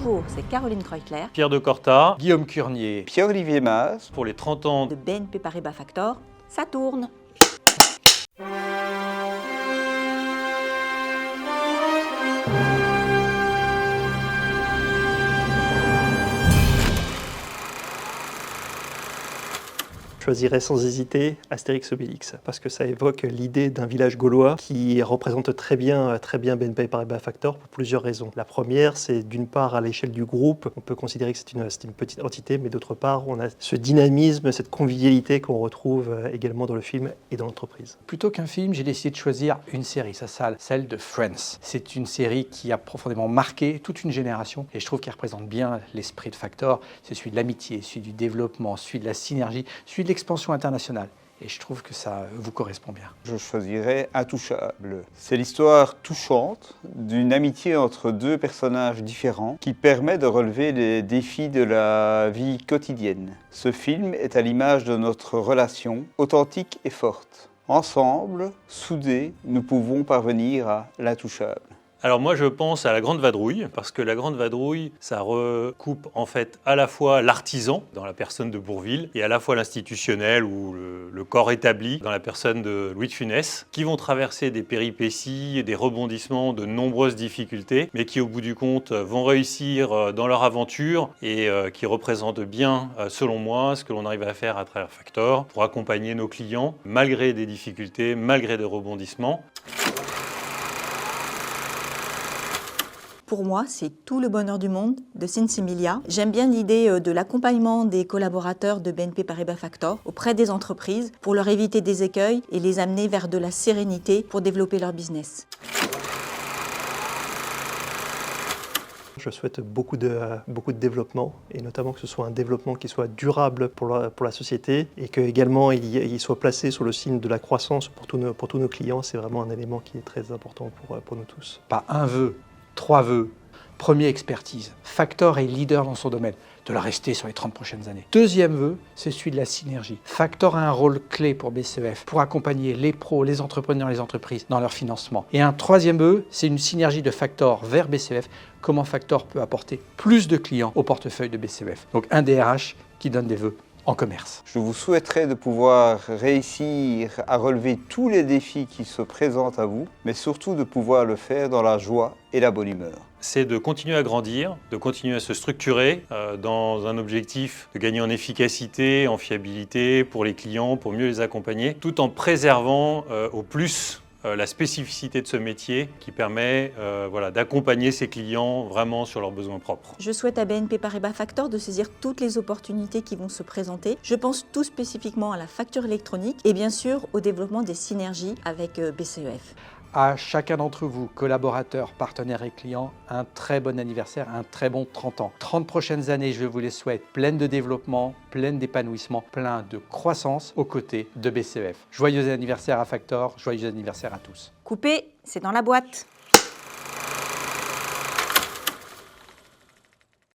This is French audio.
Bonjour, c'est Caroline Kreutler Pierre de Corta, Guillaume Curnier, Pierre-Olivier Maas. pour les 30 ans de BNP Paribas Factor. Ça tourne. Je choisirais sans hésiter Astérix Obélix, parce que ça évoque l'idée d'un village gaulois qui représente très bien BNP Paribas Factor pour plusieurs raisons. La première, c'est d'une part à l'échelle du groupe, on peut considérer que c'est une petite entité, mais d'autre part, on a ce dynamisme, cette convivialité qu'on retrouve également dans le film et dans l'entreprise. Plutôt qu'un film, j'ai décidé de choisir une série, celle de Friends. C'est une série qui a profondément marqué toute une génération et je trouve qu'elle représente bien l'esprit de Factor. C'est celui de l'amitié, celui du développement, celui de la synergie, celui de l'expansion internationale. Et je trouve que ça vous correspond bien. Je choisirais Intouchable. C'est l'histoire touchante d'une amitié entre deux personnages différents qui permet de relever les défis de la vie quotidienne. Ce film est à l'image de notre relation, authentique et forte. Ensemble, soudés, nous pouvons parvenir à l'intouchable. Alors moi je pense à La Grande Vadrouille, parce que La Grande Vadrouille, ça recoupe en fait à la fois l'artisan, dans la personne de Bourvil, et à la fois l'institutionnel ou le corps établi, dans la personne de Louis de Funès, qui vont traverser des péripéties, des rebondissements, de nombreuses difficultés, mais qui au bout du compte vont réussir dans leur aventure et qui représentent bien, selon moi, ce que l'on arrive à faire à travers Factor pour accompagner nos clients, malgré des difficultés, malgré des rebondissements. Pour moi, c'est tout le bonheur du monde de Sinsimilia. J'aime bien l'idée de l'accompagnement des collaborateurs de BNP Paribas Factor auprès des entreprises pour leur éviter des écueils et les amener vers de la sérénité pour développer leur business. Je souhaite beaucoup de développement, et notamment que ce soit un développement qui soit durable pour la société, et qu'également il soit placé sous le signe de la croissance pour tous nos clients. C'est vraiment un élément qui est très important pour nous tous. Pas un vœu, 3 vœux. Premier, expertise. Factor est leader dans son domaine, de la rester sur les 30 prochaines années. Deuxième vœu, c'est celui de la synergie. Factor a un rôle clé pour BCEF, pour accompagner les pros, les entrepreneurs, les entreprises dans leur financement. Et un troisième vœu, c'est une synergie de Factor vers BCEF. Comment Factor peut apporter plus de clients au portefeuille de BCEF. Donc un DRH qui donne des vœux en commerce. Je vous souhaiterais de pouvoir réussir à relever tous les défis qui se présentent à vous, mais surtout de pouvoir le faire dans la joie et la bonne humeur. C'est de continuer à grandir, de continuer à se structurer dans un objectif de gagner en efficacité, en fiabilité pour les clients, pour mieux les accompagner, tout en préservant au plus la spécificité de ce métier qui permet d'accompagner ses clients vraiment sur leurs besoins propres. Je souhaite à BNP Paribas Factor de saisir toutes les opportunités qui vont se présenter. Je pense tout spécifiquement à la facture électronique et bien sûr au développement des synergies avec BCEF. À chacun d'entre vous, collaborateurs, partenaires et clients, un très bon anniversaire, un très bon 30 ans. 30 prochaines années, je vous les souhaite pleines de développement, pleines d'épanouissement, plein de croissance aux côtés de BCEF. Joyeux anniversaire à Factor, joyeux anniversaire à tous. Coupé, c'est dans la boîte.